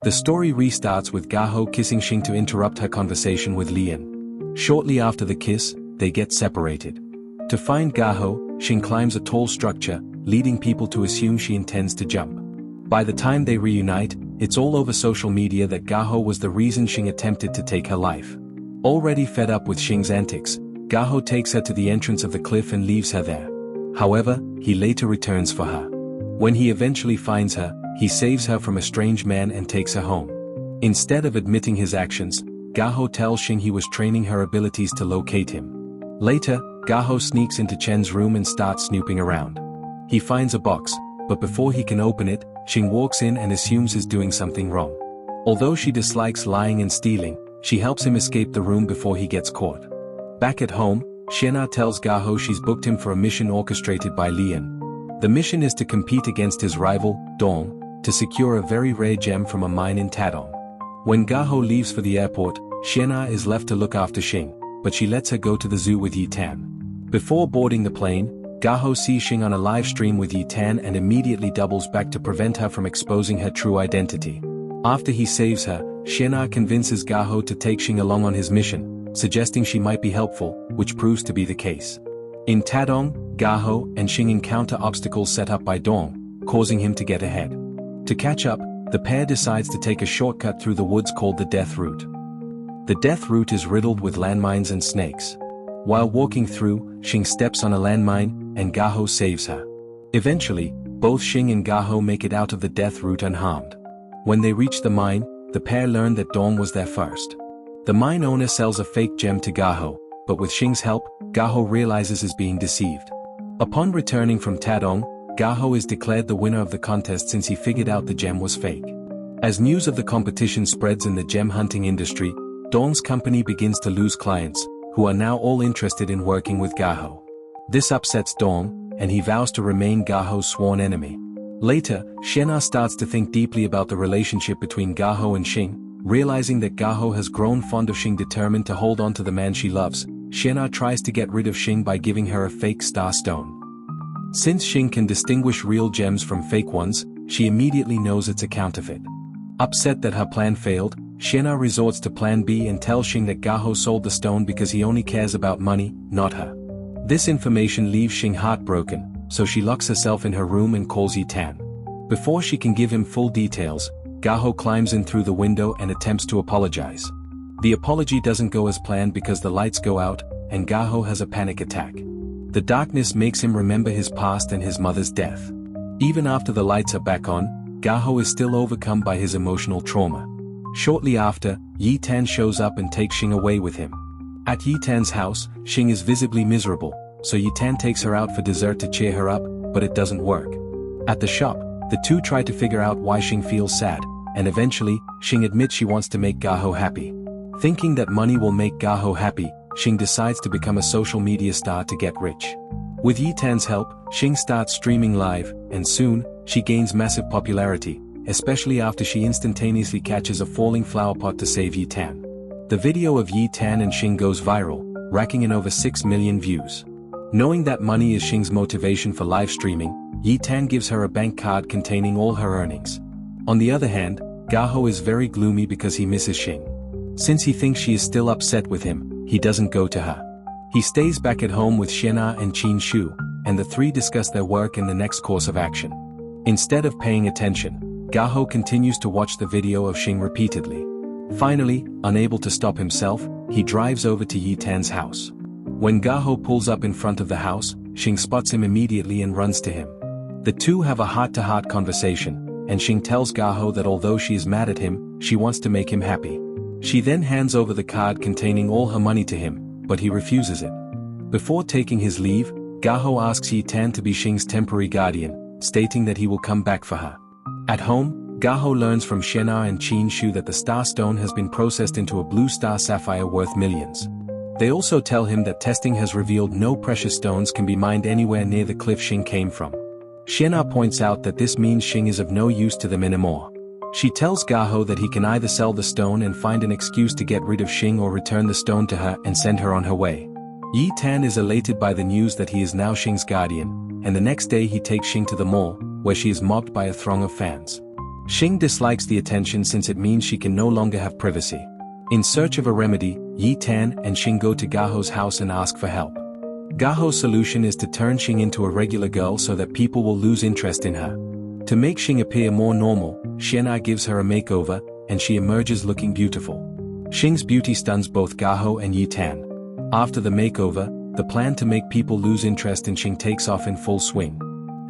The story restarts with Gao kissing Xing to interrupt her conversation with Lian. Shortly after the kiss, they get separated. To find Gao, Xing climbs a tall structure, leading people to assume she intends to jump. By the time they reunite, it's all over social media that Gao was the reason Xing attempted to take her life. Already fed up with Xing's antics, Gao takes her to the entrance of the cliff and leaves her there. However, he later returns for her. When he eventually finds her, he saves her from a strange man and takes her home. Instead of admitting his actions, Gao tells Xing he was training her abilities to locate him. Later, Gao sneaks into Chen's room and starts snooping around. He finds a box, but before he can open it, Xing walks in and assumes he's doing something wrong. Although she dislikes lying and stealing, she helps him escape the room before he gets caught. Back at home, Xiana tells Gao she's booked him for a mission orchestrated by Lian. The mission is to compete against his rival, Dong, to secure a very rare gem from a mine in Tadong. When Gao leaves for the airport, Xiana is left to look after Xing, but she lets her go to the zoo with Yi Tan. Before boarding the plane, Gao sees Xing on a live stream with Yi Tan and immediately doubles back to prevent her from exposing her true identity. After he saves her, Xiana convinces Gao to take Xing along on his mission, suggesting she might be helpful, which proves to be the case. In Tadong, Gao and Xing encounter obstacles set up by Dong, causing him to get ahead. To catch up, the pair decides to take a shortcut through the woods called the Death Route. The Death Route is riddled with landmines and snakes. While walking through, Xing steps on a landmine, and Gao saves her. Eventually, both Xing and Gao make it out of the Death Route unharmed. When they reach the mine, the pair learn that Dong was there first. The mine owner sells a fake gem to Gao, but with Xing's help, Gao realizes he's being deceived. Upon returning from Tadong, Gao is declared the winner of the contest since he figured out the gem was fake. As news of the competition spreads in the gem hunting industry, Dong's company begins to lose clients, who are now all interested in working with Gao. This upsets Dong, and he vows to remain Gao's sworn enemy. Later, Xiana starts to think deeply about the relationship between Gao and Xing, realizing that Gao has grown fond of Xing. Determined to hold on to the man she loves, Xiana tries to get rid of Xing by giving her a fake star stone. Since Xing can distinguish real gems from fake ones, she immediately knows it's a counterfeit. Upset that her plan failed, Xiana resorts to plan B and tells Xing that Gao sold the stone because he only cares about money, not her. This information leaves Xing heartbroken, so she locks herself in her room and calls Yi Tan. Before she can give him full details, Gao climbs in through the window and attempts to apologize. The apology doesn't go as planned because the lights go out, and Gao has a panic attack. The darkness makes him remember his past and his mother's death. Even after the lights are back on, Gao is still overcome by his emotional trauma. Shortly after, Yi Tan shows up and takes Xing away with him. At Yi Tan's house, Xing is visibly miserable, so Yi Tan takes her out for dessert to cheer her up, but it doesn't work. At the shop, the two try to figure out why Xing feels sad, and eventually, Xing admits she wants to make Gao happy. Thinking that money will make Gao happy, Xing decides to become a social media star to get rich. With Yi Tan's help, Xing starts streaming live, and soon, she gains massive popularity, especially after she instantaneously catches a falling flower pot to save Yi Tan. The video of Yi Tan and Xing goes viral, racking in over 6 million views. Knowing that money is Xing's motivation for live streaming, Yi Tan gives her a bank card containing all her earnings. On the other hand, Gao is very gloomy because he misses Xing. Since he thinks she is still upset with him, he doesn't go to her. He stays back at home with Xiana and Qin Shu, and the three discuss their work and the next course of action. Instead of paying attention, Gao continues to watch the video of Xing repeatedly. Finally, unable to stop himself, he drives over to Yi Tan's house. When Gao pulls up in front of the house, Xing spots him immediately and runs to him. The two have a heart-to-heart conversation, and Xing tells Gao that although she is mad at him, she wants to make him happy. She then hands over the card containing all her money to him, but he refuses it. Before taking his leave, Gao asks Yi Tan to be Xing's temporary guardian, stating that he will come back for her. At home, Gao learns from Xiana and Qin Shu that the star stone has been processed into a blue star sapphire worth millions. They also tell him that testing has revealed no precious stones can be mined anywhere near the cliff Xing came from. Xiana points out that this means Xing is of no use to them anymore. She tells Gao that he can either sell the stone and find an excuse to get rid of Xing or return the stone to her and send her on her way. Yi Tan is elated by the news that he is now Xing's guardian, and the next day he takes Xing to the mall, where she is mobbed by a throng of fans. Xing dislikes the attention since it means she can no longer have privacy. In search of a remedy, Yi Tan and Xing go to Gaho's house and ask for help. Gaho's solution is to turn Xing into a regular girl so that people will lose interest in her. To make Xing appear more normal, Xian'er gives her a makeover, and she emerges looking beautiful. Xing's beauty stuns both Gaho and Yi Tan. After the makeover, the plan to make people lose interest in Xing takes off in full swing.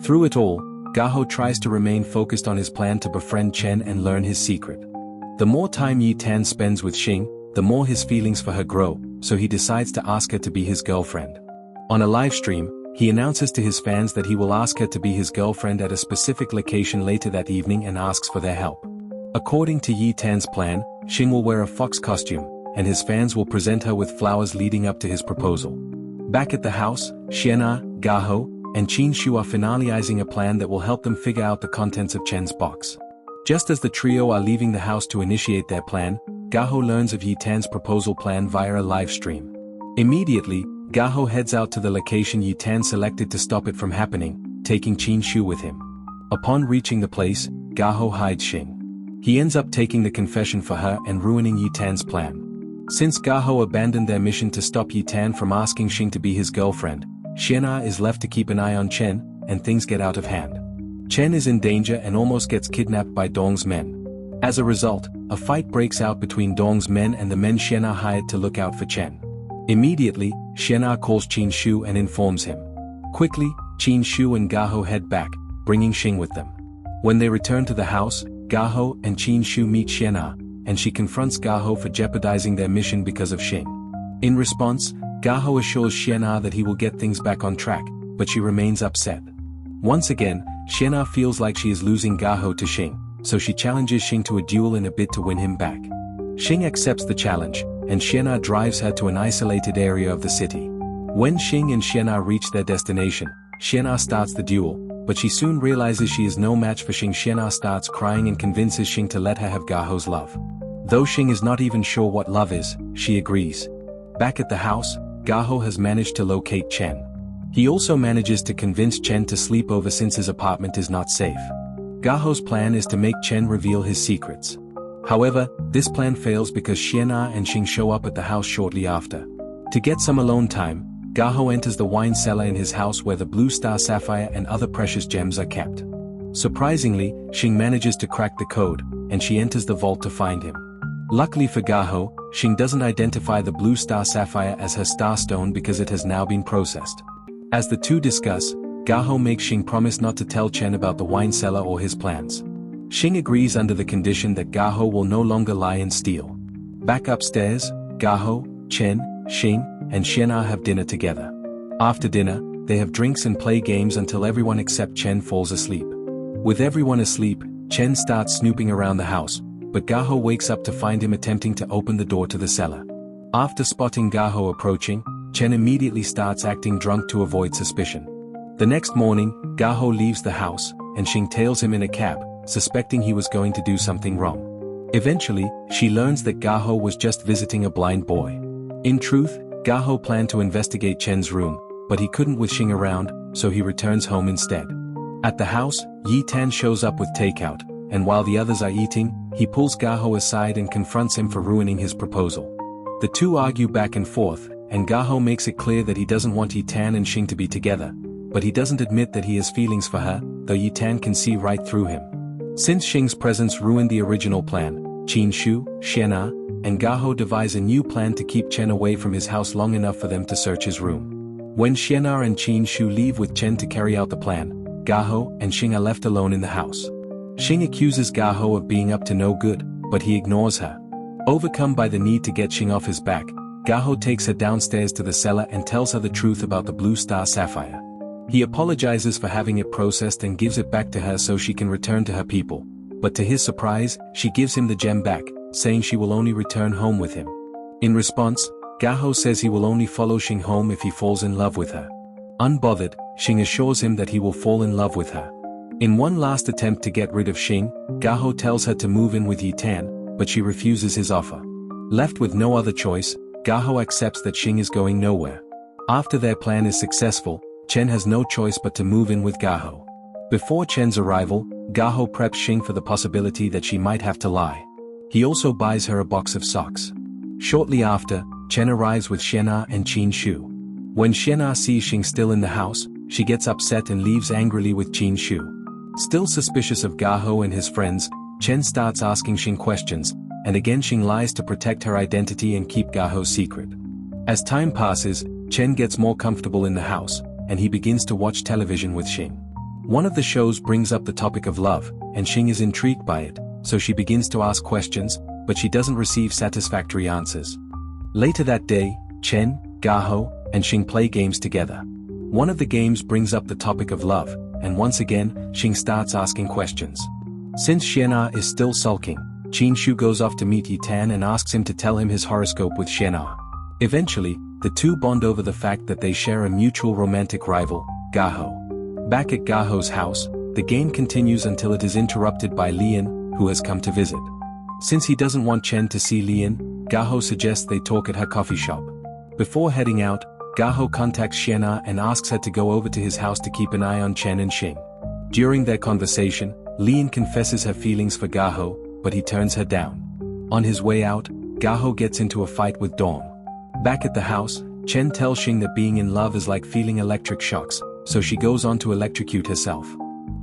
Through it all, Gaho tries to remain focused on his plan to befriend Chen and learn his secret. The more time Yi Tan spends with Xing, the more his feelings for her grow, so he decides to ask her to be his girlfriend. On a live stream, he announces to his fans that he will ask her to be his girlfriend at a specific location later that evening and asks for their help. According to Yi Tan's plan, Xing will wear a fox costume, and his fans will present her with flowers leading up to his proposal. Back at the house, Xian'er, Gaho, and Qin Shu are finalizing a plan that will help them figure out the contents of Chen's box. Just as the trio are leaving the house to initiate their plan, Gaho learns of Yi Tan's proposal plan via a live stream. Immediately, Gaho heads out to the location Yi Tan selected to stop it from happening, taking Qin Shu with him. Upon reaching the place, Gaho hides Xing. He ends up taking the confession for her and ruining Yi Tan's plan. Since Gaho abandoned their mission to stop Yi Tan from asking Xing to be his girlfriend, Xian'er is left to keep an eye on Chen, and things get out of hand. Chen is in danger and almost gets kidnapped by Dong's men. As a result, a fight breaks out between Dong's men and the men Xian'er hired to look out for Chen. Immediately, Xian'er calls Qin Shu and informs him. Quickly, Qin Shu and Gaho head back, bringing Xing with them. When they return to the house, Gaho and Qin Shu meet Xian'er, and she confronts Gaho for jeopardizing their mission because of Xing. In response, Gaho assures Xian'er that he will get things back on track, but she remains upset. Once again, Xian'er feels like she is losing Gaho to Xing, so she challenges Xing to a duel in a bid to win him back. Xing accepts the challenge, and Xian'er drives her to an isolated area of the city. When Xing and Xian'er reach their destination, Xian'er starts the duel, but she soon realizes she is no match for Xing. Xian'er starts crying and convinces Xing to let her have Gaho's love. Though Xing is not even sure what love is, she agrees. Back at the house, Gaho has managed to locate Chen. He also manages to convince Chen to sleep over since his apartment is not safe. Gaho's plan is to make Chen reveal his secrets. However, this plan fails because Xian'er and Xing show up at the house shortly after. To get some alone time, Gaho enters the wine cellar in his house where the blue star sapphire and other precious gems are kept. Surprisingly, Xing manages to crack the code, and she enters the vault to find him. Luckily for Gaho, Xing doesn't identify the blue star sapphire as her star stone because it has now been processed. As the two discuss, Gaho makes Xing promise not to tell Chen about the wine cellar or his plans. Xing agrees under the condition that Gaho will no longer lie and steal. Back upstairs, Gaho, Chen, Xing, and Xian'er have dinner together. After dinner, they have drinks and play games until everyone except Chen falls asleep. With everyone asleep, Chen starts snooping around the house, but Gaho wakes up to find him attempting to open the door to the cellar. After spotting Gaho approaching, Chen immediately starts acting drunk to avoid suspicion. The next morning, Gaho leaves the house, and Xing tails him in a cab, suspecting he was going to do something wrong. Eventually, she learns that Gaho was just visiting a blind boy. In truth, Gaho planned to investigate Chen's room, but he couldn't with Xing around, so he returns home instead. At the house, Yi Tan shows up with takeout, and while the others are eating, he pulls Gaho aside and confronts him for ruining his proposal. The two argue back and forth, and Gaho makes it clear that he doesn't want Yi Tan and Xing to be together, but he doesn't admit that he has feelings for her, though Yi Tan can see right through him. Since Xing's presence ruined the original plan, Qin Shu, Xian'er, and Gaho devise a new plan to keep Chen away from his house long enough for them to search his room. When Xian'er and Qin Shu leave with Chen to carry out the plan, Gaho and Xing are left alone in the house. Xing accuses Gaho of being up to no good, but he ignores her. Overcome by the need to get Xing off his back, Gaho takes her downstairs to the cellar and tells her the truth about the blue star sapphire. He apologizes for having it processed and gives it back to her so she can return to her people, but to his surprise, she gives him the gem back, saying she will only return home with him. In response, Gaho says he will only follow Xing home if he falls in love with her. Unbothered, Xing assures him that he will fall in love with her. In one last attempt to get rid of Xing, Gaho tells her to move in with Yi Tan, but she refuses his offer. Left with no other choice, Gaho accepts that Xing is going nowhere. After their plan is successful, Chen has no choice but to move in with Gaho. Before Chen's arrival, Gao preps Xing for the possibility that she might have to lie. He also buys her a box of socks. Shortly after, Chen arrives with Xian'er and Qin Shu. When Xian'er sees Xing still in the house, she gets upset and leaves angrily with Qin Shu. Still suspicious of Gao and his friends, Chen starts asking Xing questions, and again Xing lies to protect her identity and keep Gao's secret. As time passes, Chen gets more comfortable in the house, and he begins to watch television with Xing. One of the shows brings up the topic of love, and Xing is intrigued by it, so she begins to ask questions, but she doesn't receive satisfactory answers. Later that day, Chen, Gao, and Xing play games together. One of the games brings up the topic of love, and once again, Xing starts asking questions. Since Xian'er is still sulking, Qin Shu goes off to meet Yitan and asks him to tell him his horoscope with Xian'er. Eventually, the two bond over the fact that they share a mutual romantic rival, Gao. Back at Gao's house, the game continues until it is interrupted by Lian, who has come to visit. Since he doesn't want Chen to see Lian, Gao suggests they talk at her coffee shop. Before heading out, Gao contacts Xian'er and asks her to go over to his house to keep an eye on Chen and Xing. During their conversation, Lian confesses her feelings for Gao, but he turns her down. On his way out, Gao gets into a fight with Dawn. Back at the house, Chen tells Xing that being in love is like feeling electric shocks, so she goes on to electrocute herself.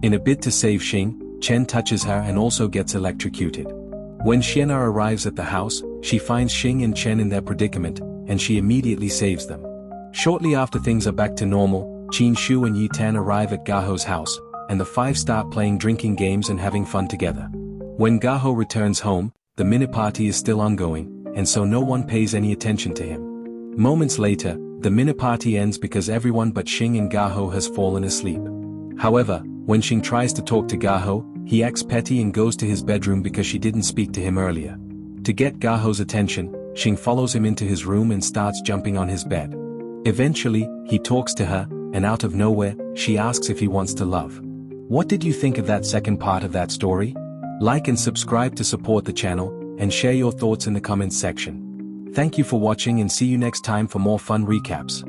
In a bid to save Xing, Chen touches her and also gets electrocuted. When Xian'er arrives at the house, she finds Xing and Chen in their predicament, and she immediately saves them. Shortly after things are back to normal, Qin Shu and Yitan arrive at Gao's house, and the five start playing drinking games and having fun together. When Gao returns home, the mini-party is still ongoing, and so no one pays any attention to him. Moments later, the mini-party ends because everyone but Xing and Gao has fallen asleep. However, when Xing tries to talk to Gao, he acts petty and goes to his bedroom because she didn't speak to him earlier. To get Gao's attention, Xing follows him into his room and starts jumping on his bed. Eventually, he talks to her, and out of nowhere, she asks if he wants to love. What did you think of that second part of that story? Like and subscribe to support the channel, and share your thoughts in the comments section. Thank you for watching and see you next time for more fun recaps.